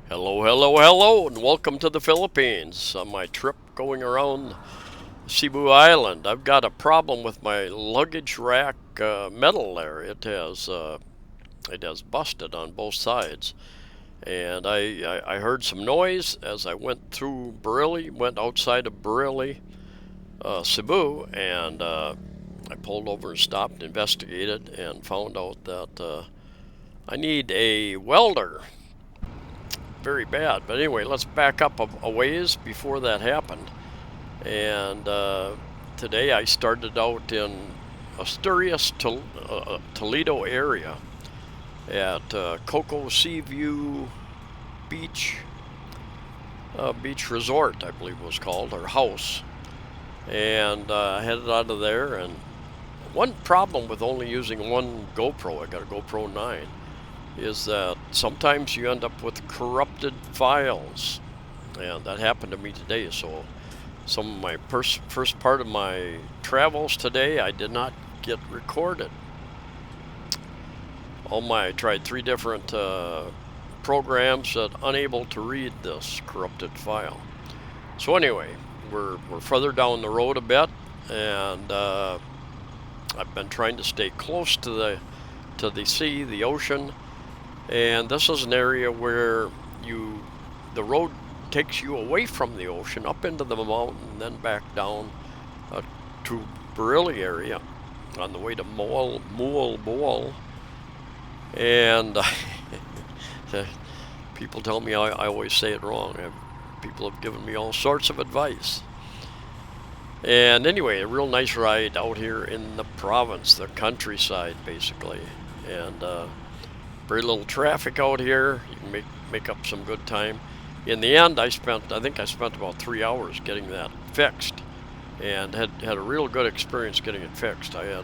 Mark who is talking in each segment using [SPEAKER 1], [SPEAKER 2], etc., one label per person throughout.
[SPEAKER 1] Hello, hello, hello, and welcome to the Philippines on my trip going around Cebu Island. I've got a problem with my luggage rack metal there. It has busted on both sides, and I heard some noise as I went through Bareilly, went outside of Bareilly, Cebu, and I pulled over and stopped, and investigated, and found out that I need a welder very bad. But anyway, let's back up a ways before that happened. And today I started out in Asturias, Toledo area at Coco Sea View Beach Beach Resort, I believe it was called, or house. And headed out of there. And one problem with only using one GoPro, I got a GoPro 9, is that sometimes you end up with corrupted files, and that happened to me today. So some of my first part of my travels today I did not get recorded. I tried 3 different programs that unable to read this corrupted file. So anyway, we're further down the road a bit, and I've been trying to stay close to the sea, the ocean. And this is an area where the road takes you away from the ocean, up into the mountain, and then back down to Bareilly area on the way to Moalboal. And people tell me I always say it wrong. People have given me all sorts of advice. And anyway, a real nice ride out here in the province, the countryside, basically. And very little traffic out here. You can make up some good time. In the end, I think I spent about 3 hours getting that fixed, and had a real good experience getting it fixed. I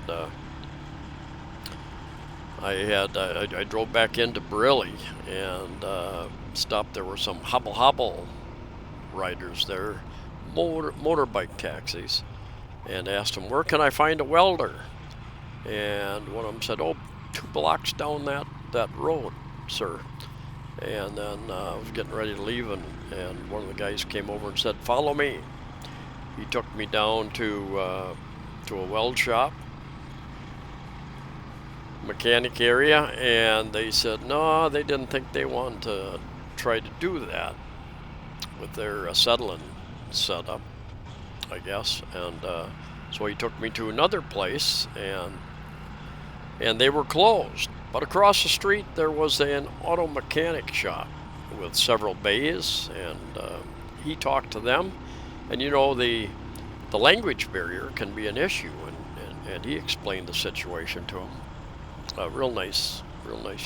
[SPEAKER 1] drove back into Bareilly and stopped. There were some hobble riders there, motorbike taxis, and asked them, where can I find a welder? And one of them said, oh, 2 blocks down that road, sir. And then I was getting ready to leave, and one of the guys came over and said, follow me. He took me down to a weld shop, mechanic area, and they said no, they didn't think they wanted to try to do that with their acetylene setup, I guess. And so he took me to another place, and they were closed. But across the street there was an auto mechanic shop with several bays, and he talked to them. And the language barrier can be an issue, and he explained the situation to him. A real nice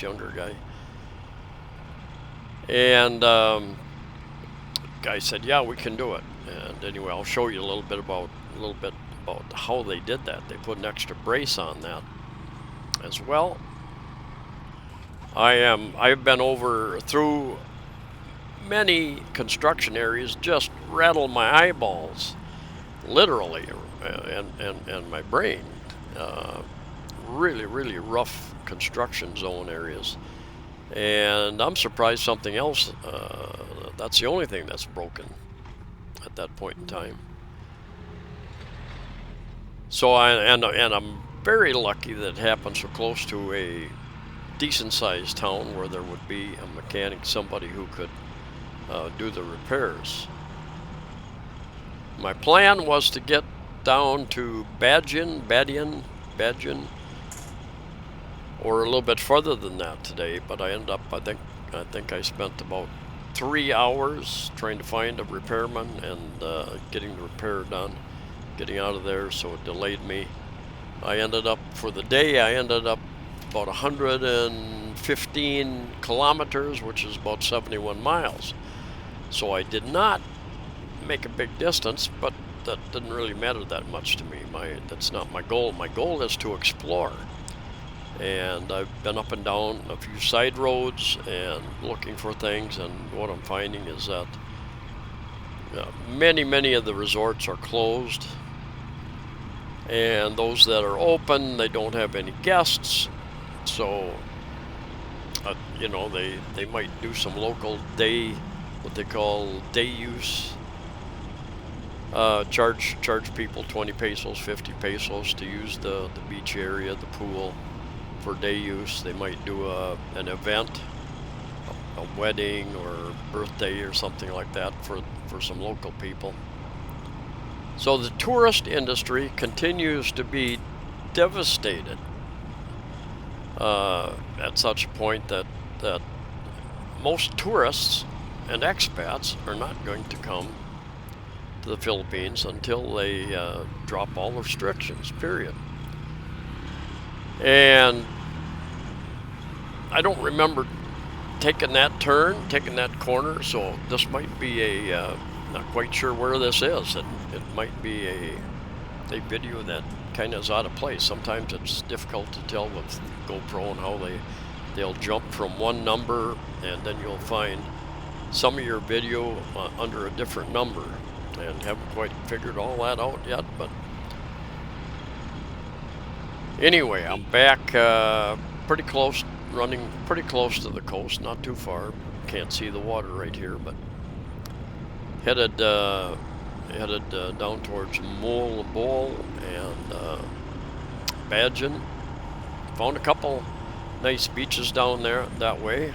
[SPEAKER 1] younger guy. And guy said, yeah, we can do it. And anyway, I'll show you a little bit about how they did that. They put an extra brace on that as well. I've been over through many construction areas, just rattled my eyeballs, literally, and my brain. Really rough construction zone areas. And I'm surprised something else, that's the only thing that's broken at that point in time. So I'm very lucky that it happened so close to a decent-sized town where there would be a mechanic, somebody who could do the repairs. My plan was to get down to Badian, or a little bit further than that today, but I ended up, I think I spent about 3 hours trying to find a repairman and getting the repair done, getting out of there, so it delayed me. For the day, I ended up about 115 kilometers, which is about 71 miles. So I did not make a big distance, but that didn't really matter that much to me. That's not my goal. My goal is to explore. And I've been up and down a few side roads and looking for things, and what I'm finding is that many of the resorts are closed, and those that are open, they don't have any guests. So you know, they might do some local day, what they call day use. Charge people 20 pesos, 50 pesos to use the beach area, the pool, for day use. They might do an event, a wedding or birthday or something like that for some local people. So the tourist industry continues to be devastated at such a point that most tourists and expats are not going to come to the Philippines until they drop all restrictions, period. And I don't remember taking that turn, taking that corner, so this might be a, not quite sure where this is, and it might be a video that kind of is out of place. Sometimes it's difficult to tell with GoPro and how they'll jump from one number, and then you'll find some of your video under a different number, and haven't quite figured all that out yet. But anyway, I'm back pretty close, running pretty close to the coast, not too far. Can't see the water right here, but headed down towards Moalboal and Badgen. Found a couple nice beaches down there that way.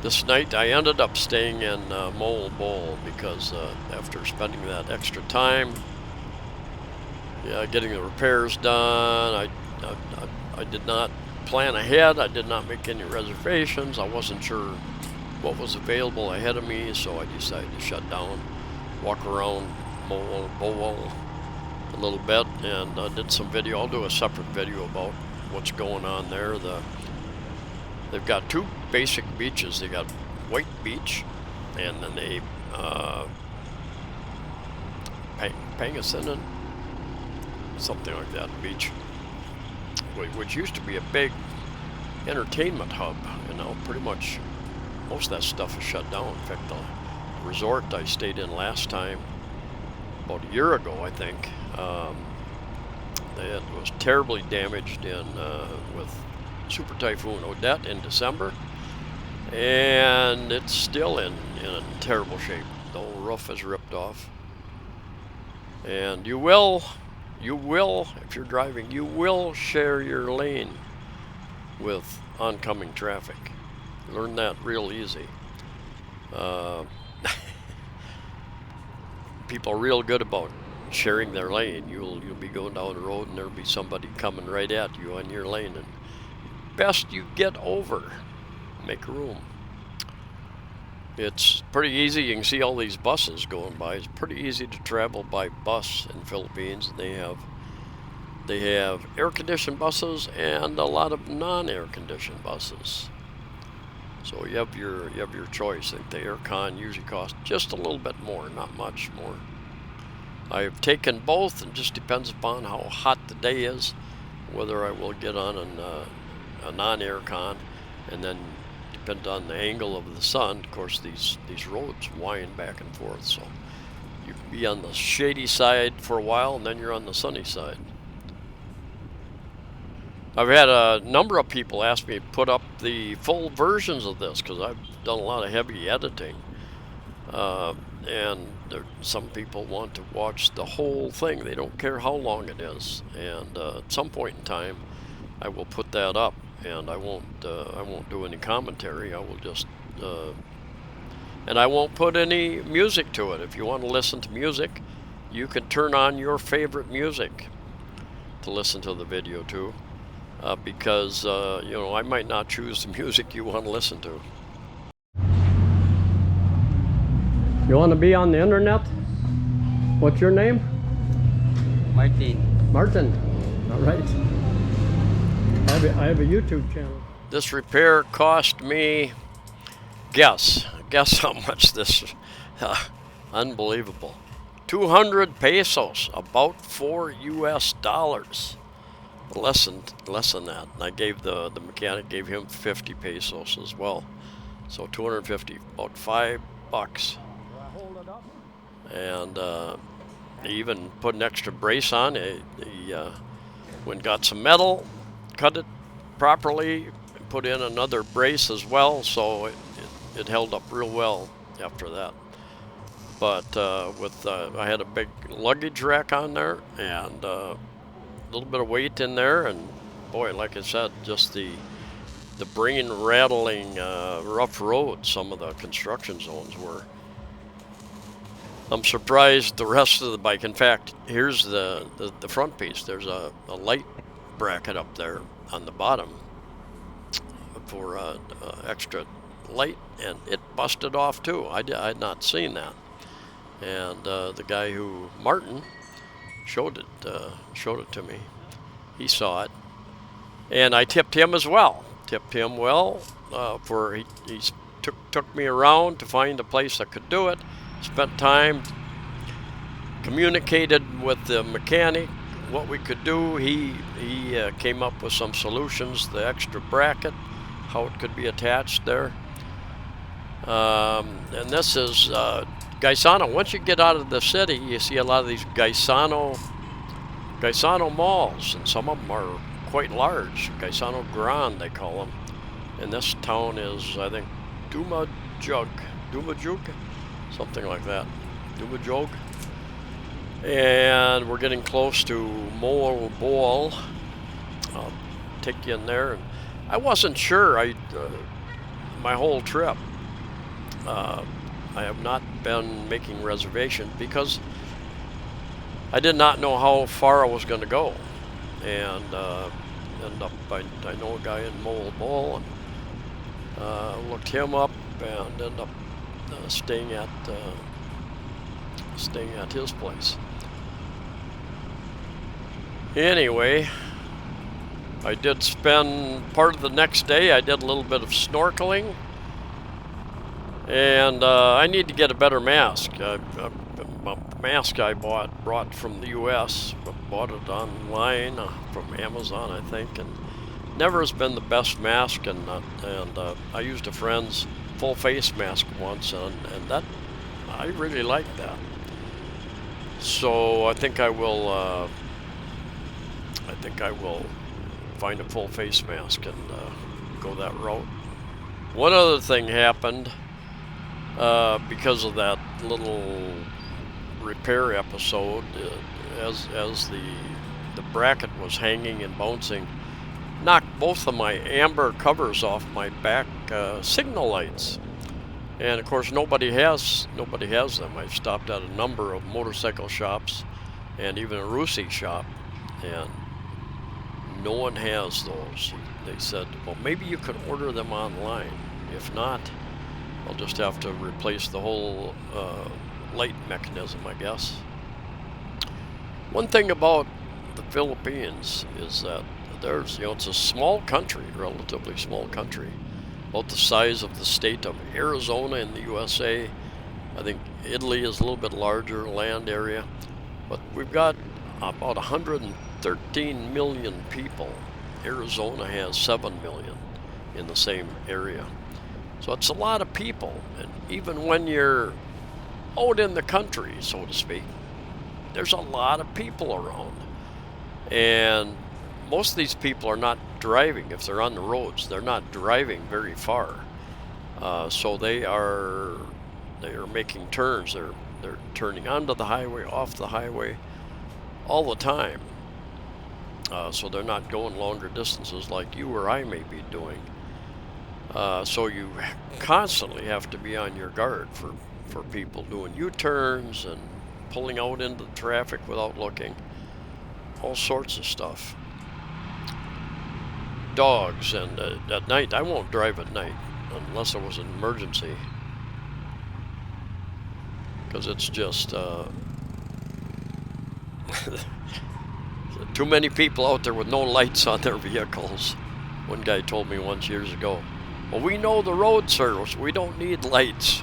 [SPEAKER 1] This night I ended up staying in Moalboal because after spending that extra time, getting the repairs done, I did not plan ahead. I did not make any reservations. I wasn't sure what was available ahead of me, so I decided to shut down, walk around Moalboal a little bit, and did some video. I'll do a separate video about what's going on there. They've got two basic beaches. They got White Beach, and then they Pangasinan, something like that beach, which used to be a big entertainment hub. You know, pretty much most of that stuff is shut down. In fact, the resort I stayed in last time, about a year ago, I think, it was terribly damaged with Super Typhoon Odette in December, and it's still in terrible shape. The whole roof is ripped off, and you will, if you're driving, you will share your lane with oncoming traffic. Learn that real easy. People are real good about sharing their lane. You'll be going down the road and there'll be somebody coming right at you on your lane, and best you get over, make room. It's pretty easy. You can see all these buses going by. It's pretty easy to travel by bus in the Philippines. They have air-conditioned buses and a lot of non-air-conditioned buses. So you have your choice. I think the aircon usually costs just a little bit more, not much more. I've taken both, and just depends upon how hot the day is, whether I will get on a non-aircon, and then depend on the angle of the sun. Of course, these roads wind back and forth, so you can be on the shady side for a while, and then you're on the sunny side. I've had a number of people ask me to put up the full versions of this because I've done a lot of heavy editing, and some people want to watch the whole thing. They don't care how long it is, and at some point in time I will put that up, and I won't do any commentary. I will just and I won't put any music to it. If you want to listen to music, you can turn on your favorite music to listen to the video to. Because you know, I might not choose the music you want to listen to. You want to be on the internet? What's your name?
[SPEAKER 2] Martin.
[SPEAKER 1] Martin. All right. I have a YouTube channel. This repair cost me, guess how much this, unbelievable. 200 pesos, about $4 US. Less than that. And I gave the mechanic, gave him 50 pesos as well. So 250, about $5. And he even put an extra brace on. He went and got some metal, cut it properly, put in another brace as well, so it held up real well after that. But I had a big luggage rack on there and a little bit of weight in there, and boy, like I said, just the brain rattling rough roads some of the construction zones were. I'm surprised the rest of the bike. In fact, here's the front piece. There's a light bracket up there on the bottom for extra light, and it busted off too. I had not seen that, and the guy Martin showed it to me. He saw it, and I tipped him as well. Tipped him well for he took me around to find a place that could do it. Spent time, communicated with the mechanic what we could do. He came up with some solutions, the extra bracket, how it could be attached there. And this is Gaisano. Once you get out of the city, you see a lot of these Gaisano malls, and some of them are quite large. Gaisano Grand, they call them. And this town is, I think, Dumajug, something like that. Dumajog. And we're getting close to Moalboal. I'll take you in there. And I wasn't sure. My whole trip, I have not been making reservations because I did not know how far I was going to go. And I know a guy in Moalboal, and looked him up and ended up staying at his place. Anyway, I did spend part of the next day. I did a little bit of snorkeling, and I need to get a better mask. A mask I brought from the U.S. Bought it online from Amazon, I think, and never has been the best mask. And I used a friend's full face mask once, and that I really like that. So I think I will find a full face mask and go that route. One other thing happened because of that little repair episode, as the bracket was hanging and bouncing, knocked both of my amber covers off my back signal lights. And of course nobody has them. I've stopped at a number of motorcycle shops and even a Rusi shop, and no one has those. They said, well, maybe you could order them online. If not, I'll just have to replace the whole light mechanism, I guess. One thing about the Philippines is that it's a small country, relatively small country, about the size of the state of Arizona in the USA. I think Italy is a little bit larger land area, but we've got about 113 million people. Arizona has 7 million in the same area. So it's a lot of people, and even when you're out in the country, so to speak, there's a lot of people around. And most of these people are not driving. If they're on the roads, they're not driving very far. So they are making turns. They're turning onto the highway, off the highway, all the time. So they're not going longer distances like you or I may be doing. So you constantly have to be on your guard for people doing U-turns and pulling out into the traffic without looking. All sorts of stuff. Dogs, and at night, I won't drive at night unless there was an emergency, because it's just too many people out there with no lights on their vehicles. One guy told me once years ago, well, we know the road, sir, so we don't need lights.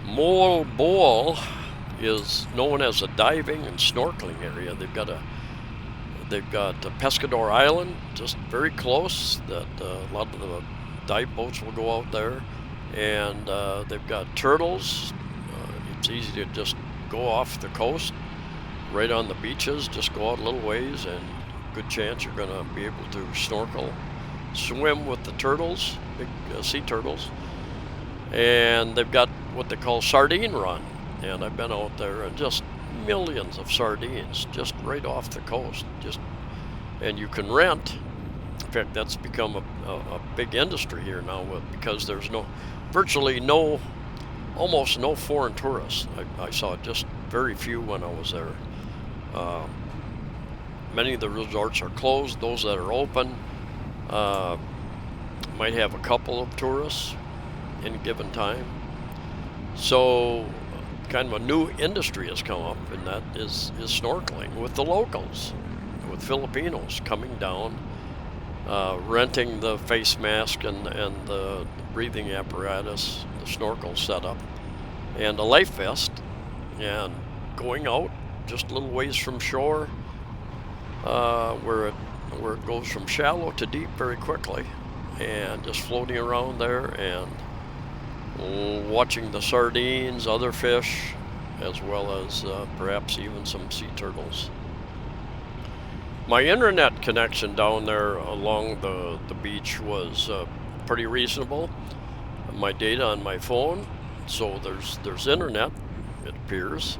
[SPEAKER 1] Moalboal is known as a diving and snorkeling area. They've got a Pescador Island just very close that a lot of the dive boats will go out there, and they've got turtles. It's easy to just go off the coast right on the beaches, just go out a little ways and good chance you're going to be able to snorkel, swim with the turtles, big sea turtles. And they've got what they call sardine run, and I've been out there and just millions of sardines just right off the coast. And you can rent. In fact, that's become a big industry here now, because there's almost no foreign tourists. I saw just very few when I was there. Many of the resorts are closed. Those that are open might have a couple of tourists in a given time. So kind of a new industry has come up, and that is snorkeling with the locals, with Filipinos coming down, renting the face mask and the breathing apparatus, the snorkel setup, and a life vest, and going out just a little ways from shore, where it goes from shallow to deep very quickly, and just floating around there and watching the sardines, other fish, as well as perhaps even some sea turtles. My internet connection down there along the beach was pretty reasonable. My data on my phone, so there's internet, it appears.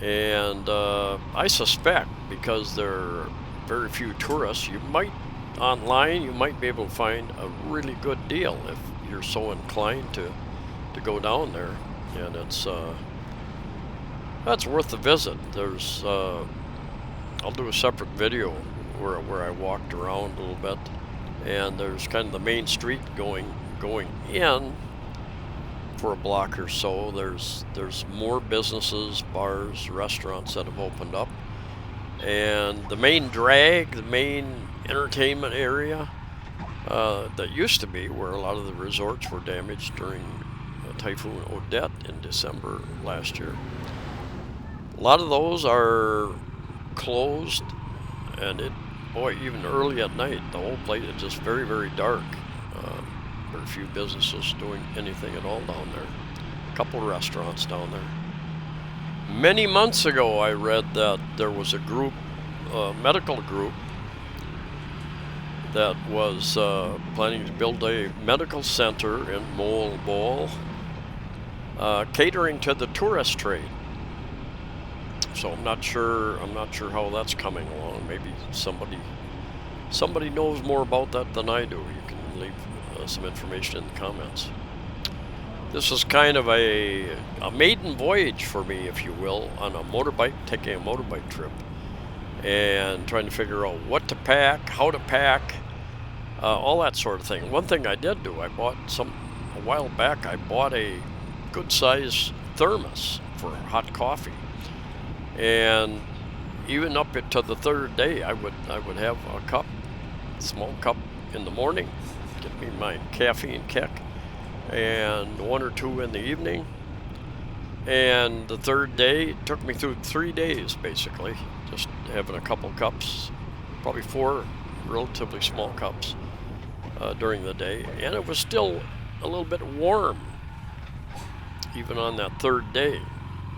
[SPEAKER 1] And I suspect, because there are very few tourists, you might be able to find a really good deal if you're so inclined to go down there, and that's worth the visit. There's I'll do a separate video where I walked around a little bit, and there's kind of the main street going in for a block or so. There's more businesses, bars, restaurants that have opened up, and the main entertainment area that used to be where a lot of the resorts were damaged during Typhoon Odette in December last year. A lot of those are closed, and even early at night, the whole place is just very, very dark. Very few businesses doing anything at all down there. A couple of restaurants down there. Many months ago, I read that there was a medical group that was planning to build a medical center in Moalboal, catering to the tourist trade. So I'm not sure how that's coming along. Maybe somebody knows more about that than I do. You can leave some information in the comments. This is kind of a maiden voyage for me, if you will, on a motorbike, taking a motorbike trip, and trying to figure out what to pack, how to pack, all that sort of thing. One thing I did do, a while back, I bought a good-sized thermos for hot coffee, and even up to the third day, I would have a small cup in the morning, get me my caffeine kick, and one or two in the evening. And the third day, it took me through 3 days basically, just having a couple cups, probably 4 relatively small cups during the day, and it was still a little bit warm even on that third day.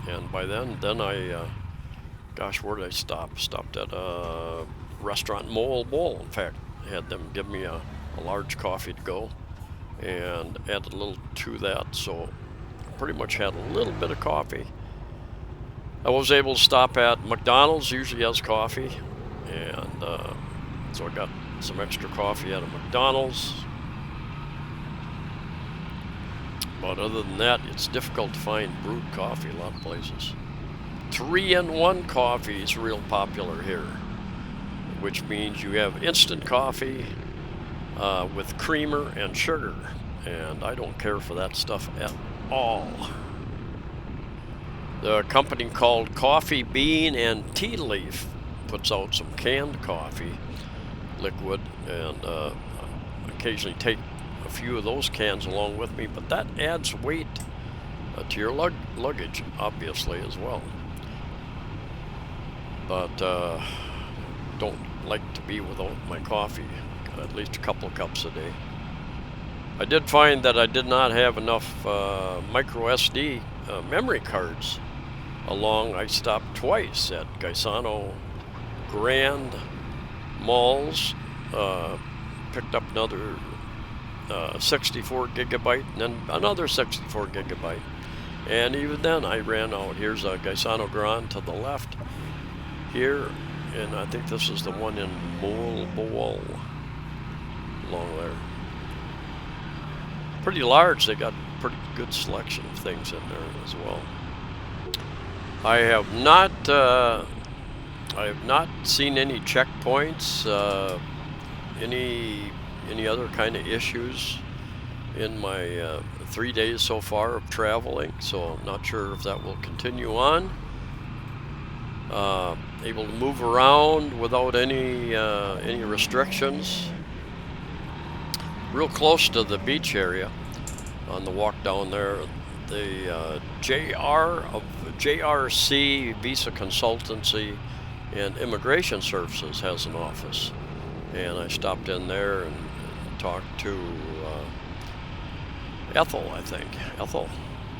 [SPEAKER 1] And by then I where did I stop? Stopped at a restaurant in Moalboal. In fact, I had them give me a large coffee to go, and added a little to that, so pretty much had a little bit of coffee. I was able to stop at McDonald's, usually has coffee, and so I got some extra coffee at a McDonald's. But other than that, it's difficult to find brewed coffee a lot of places. 3-in-1 coffee is real popular here, which means you have instant coffee with creamer and sugar, and I don't care for that stuff at all. The company called Coffee Bean and Tea Leaf puts out some canned coffee liquid, and occasionally take a few of those cans along with me, but that adds weight to your luggage, obviously, as well. But don't like to be without my coffee, at least a couple of cups a day. I did find that I did not have enough micro SD memory cards along. I stopped twice at Gaisano, Grand, malls, picked up another 64 gigabyte, and then another 64 gigabyte. And even then I ran out. Here's a Gaisano Grande to the left here, and I think this is the one in Moalboal along there. Pretty large. They got pretty good selection of things in there as well. I have not seen any checkpoints, any other kind of issues in my 3 days so far of traveling, so I'm not sure if that will continue on. Able to move around without any restrictions. Real close to the beach area on the walk down there. The JRC Visa Consultancy and Immigration Services has an office, and I stopped in there and talked to Ethel, I think. Ethel,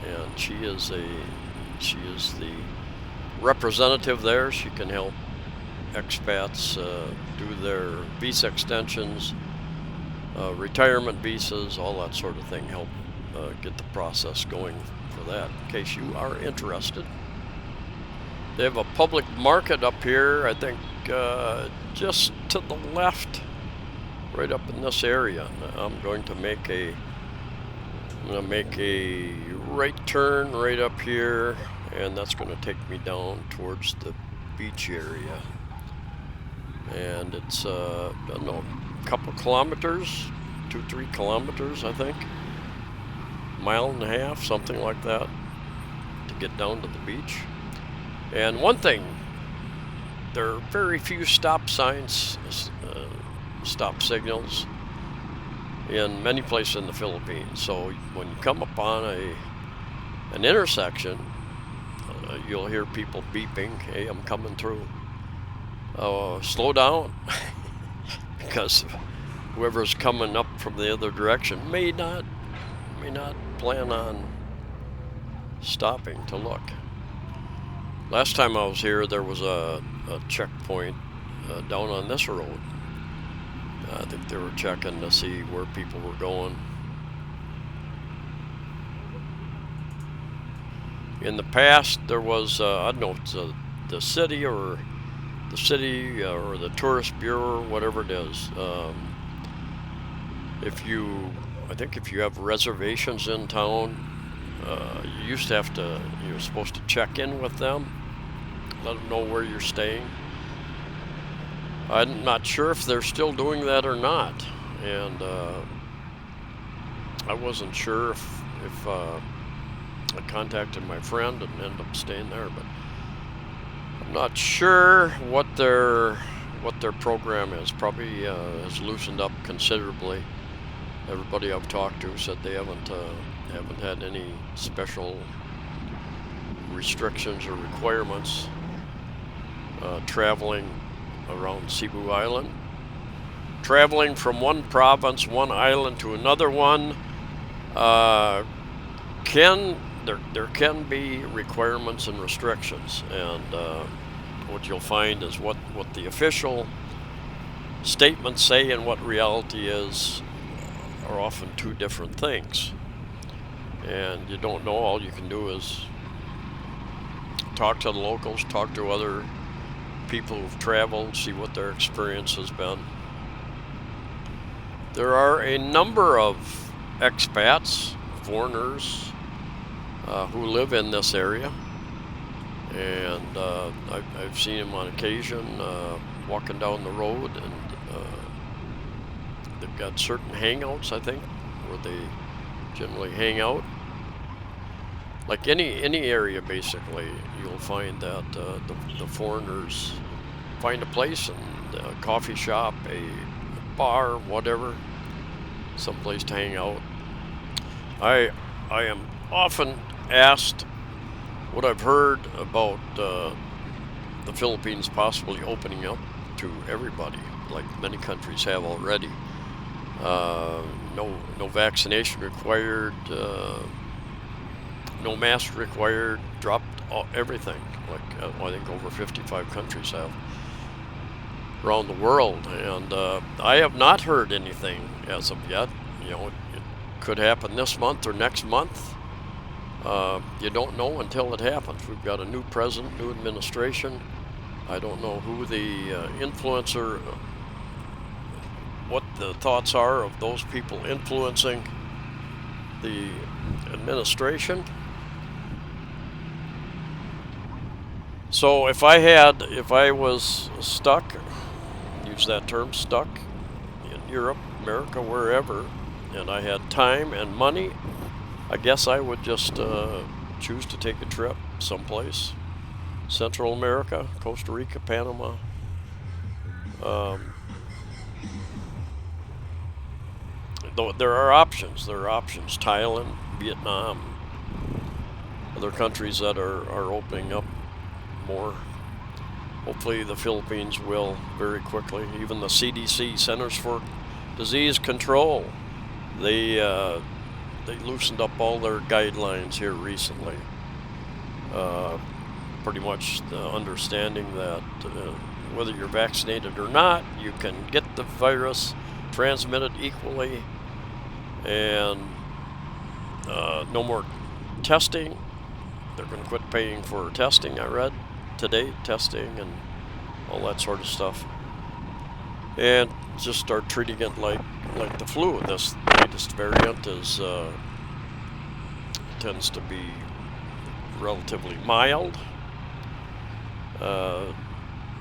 [SPEAKER 1] and she is the representative there. She can help expats do their visa extensions, retirement visas, all that sort of thing. Help get the process going for that, in case you are interested. They have a public market up here, I think, just to the left, right up in this area. I'm going to make a right turn right up here, and that's going to take me down towards the beach area. And it's I don't know, a couple kilometers, 2-3 kilometers, I think, mile and a half, something like that, to get down to the beach. And one thing, there are very few stop signs, stop signals in many places in the Philippines. So when you come upon an intersection, you'll hear people beeping, "Hey, I'm coming through. Slow down," because whoever's coming up from the other direction may not plan on stopping to look. Last time I was here, there was a checkpoint down on this road. I think they were checking to see where people were going. In the past, there was, I don't know if it's the city or the tourist bureau, whatever it is. I think if you have reservations in town, you used to have to, you're supposed to check in with them, let them know where you're staying. I'm not sure if they're still doing that or not, and I wasn't sure if I contacted my friend and ended up staying there, but I'm not sure what their program is. Probably has loosened up considerably. Everybody I've talked to said they haven't had any special restrictions or requirements traveling around Cebu Island. Traveling from one province, one island to another one, there can be requirements and restrictions, and what you'll find is what the official statements say and what reality is are often two different things, and you don't know. All you can do is talk to the locals, talk to other people who've traveled, see what their experience has been. There are a number of expats, foreigners, who live in this area, and I've seen them on occasion walking down the road, and they've got certain hangouts, I think, where they generally hang out. Like any area, basically, you'll find that the foreigners find a place, and a coffee shop, a bar, whatever, someplace to hang out. I am often asked what I've heard about the Philippines possibly opening up to everybody, like many countries have already. No vaccination required. No mask required, dropped everything, like I think over 55 countries have. around the world, and I have not heard anything as of yet. You know, it could happen this month or next month. You don't know until it happens. We've got a new president, new administration. I don't know who the influencer, what the thoughts are of those people influencing the administration. So if I was stuck, use that term, stuck in Europe, America, wherever, and I had time and money, I guess I would just choose to take a trip someplace. Central America, Costa Rica, Panama. Though there are options. There are options. Thailand, Vietnam, other countries that are opening up more. Hopefully the Philippines will very quickly. Even the CDC, Centers for Disease Control, they loosened up all their guidelines here recently. Pretty much the understanding that whether you're vaccinated or not, you can get the virus transmitted equally, and no more testing. They're going to quit paying for testing, I read today, testing and all that sort of stuff, and just start treating it like the flu. This latest variant is tends to be relatively mild.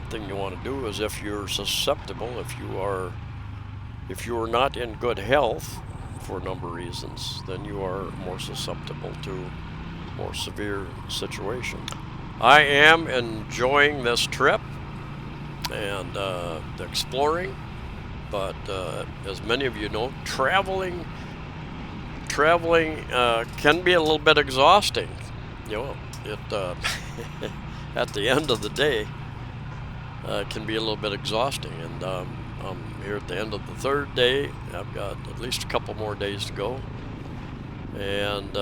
[SPEAKER 1] Thing you want to do is, if you're susceptible, if you are not in good health for a number of reasons, then you are more susceptible to more severe situation. I am enjoying this trip and exploring, but as many of you know, traveling can be a little bit exhausting. You know, it at the end of the day can be a little bit exhausting, and I'm here at the end of the third day. I've got at least a couple more days to go, and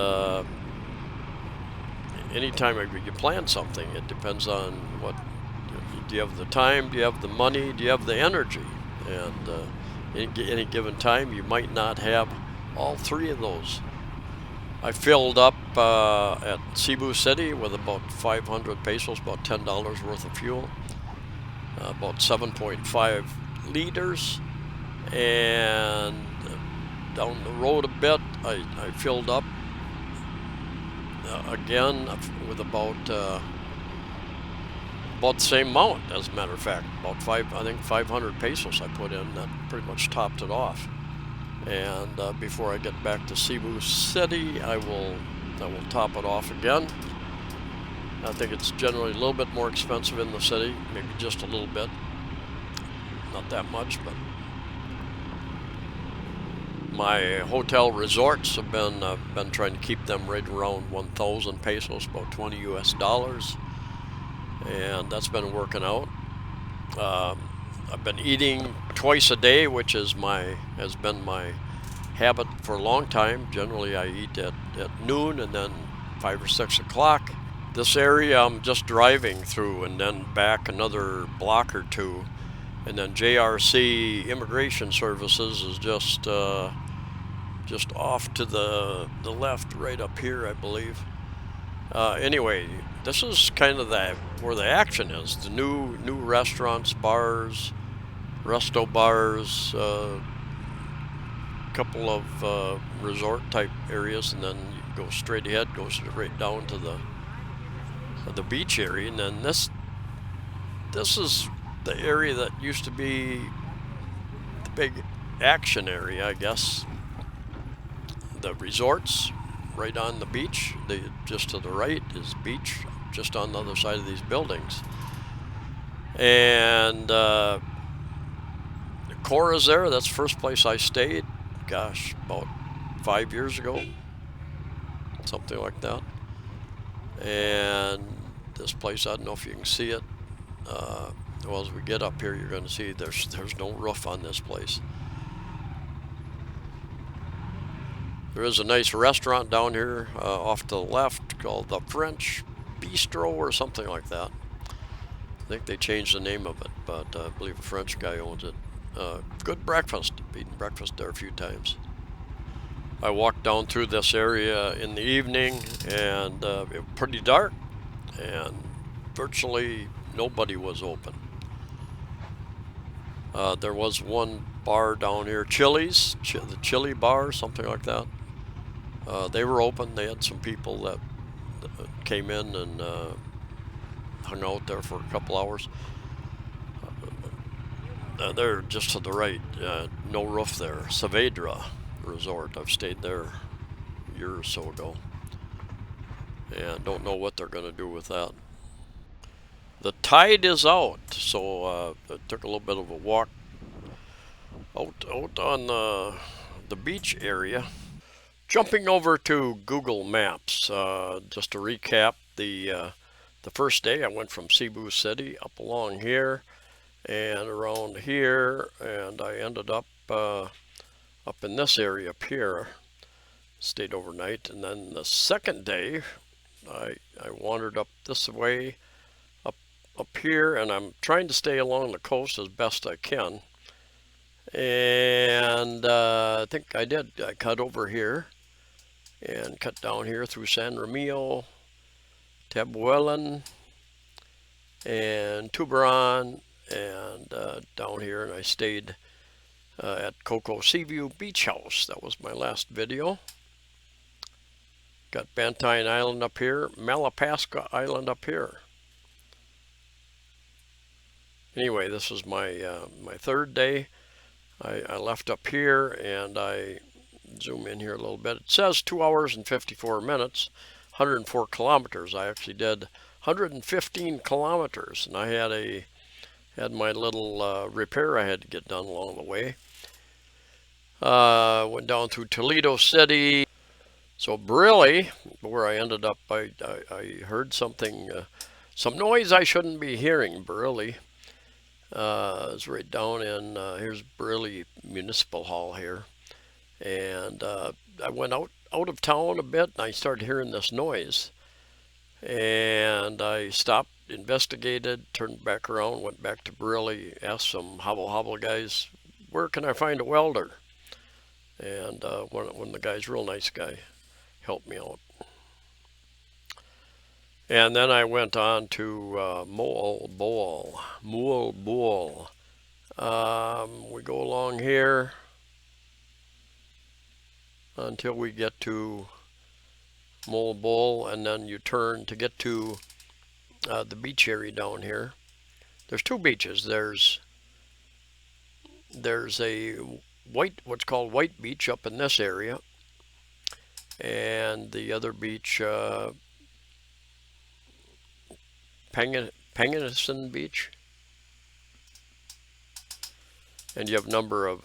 [SPEAKER 1] anytime you plan something, it depends on what, do you have the time, do you have the money, do you have the energy, and any given time you might not have all three of those. I filled up at Cebu City with about 500 pesos, about $10 worth of fuel, about 7.5 liters, and down the road a bit I filled up again with about the same amount, as a matter of fact, about 500 pesos I put in. That pretty much topped it off. And before I get back to Cebu City, I will top it off again. I think it's generally a little bit more expensive in the city, maybe just a little bit, not that much, but my hotel resorts have been trying to keep them right around 1,000 pesos, about $20 US, and that's been working out. I've been eating twice a day, which has been my habit for a long time. Generally, I eat at noon and then 5 or 6 o'clock. This area I'm just driving through, and then back another block or two, and then JRC Immigration Services is just off to the left, right up here, I believe. Anyway, this is kind of where the action is. The new restaurants, bars, resto bars, couple of resort type areas, and then you go straight ahead, goes right down to the beach area, and then this is the area that used to be the big action area, I guess. The resorts right on the beach. Just to the right is beach, just on the other side of these buildings. And the core is there. That's the first place I stayed, gosh, about 5 years ago, something like that. And this place, I don't know if you can see it. Well, as we get up here, you're going to see there's no roof on this place. There is a nice restaurant down here off to the left called the French Bistro or something like that. I think they changed the name of it, but I believe a French guy owns it. Good breakfast. Eaten breakfast there a few times. I walked down through this area in the evening, and it was pretty dark, and virtually nobody was open. There was one bar down here, Chili's, the Chili Bar, something like that. They were open. They had some people that came in and hung out there for a couple hours. They're just to the right, no roof there. Saavedra Resort. I've stayed there a year or so ago, and don't know what they're going to do with that. The tide is out, so I took a little bit of a walk out on the beach area. Jumping over to Google Maps, just to recap, the first day I went from Cebu City up along here and around here, and I ended up up in this area up here. Stayed overnight, and then the second day I wandered up this way, up here, and I'm trying to stay along the coast as best I can. And I think I did. I cut over here and cut down here through San Romeo, Tabuelan, and Tuberon, and down here, and I stayed at Coco Seaview Beach House. That was my last video. Got Bantine Island up here, Malapascua Island up here. Anyway, this is my my third day. I left up here, and I zoom in here a little bit. It says 2 hours and 54 minutes, 104 kilometers. I actually did 115 kilometers, and I had my little repair I had to get done along the way. Went down through Toledo City. So Briley, where I ended up, I heard something, some noise I shouldn't be hearing. Briley. It's right down in, here's Briley Municipal Hall here. And I went out of town a bit, and I started hearing this noise. And I stopped, investigated, turned back around, went back to Briley, asked some hobble guys, where can I find a welder? And one of the guys, real nice guy, helped me out. And then I went on to Moalboal. We go along here until we get to Moalboal, and then you turn to get to the beach area down here. There's two beaches. There's a what's called White Beach up in this area, and the other beach, Panganison Beach. And you have a number of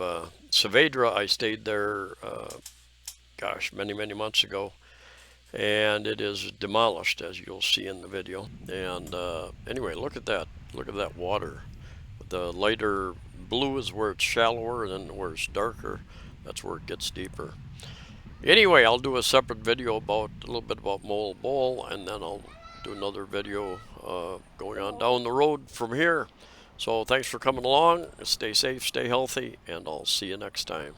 [SPEAKER 1] Saavedra. I stayed there, gosh, many months ago, and it is demolished, as you'll see in the video. And anyway, look at that. Look at that water. The lighter blue is where it's shallower, and then where it's darker, that's where it gets deeper. Anyway, I'll do a separate video about a little bit about Moalboal, and then I'll do another video going on down the road from here. So thanks for coming along. Stay safe, stay healthy, and I'll see you next time.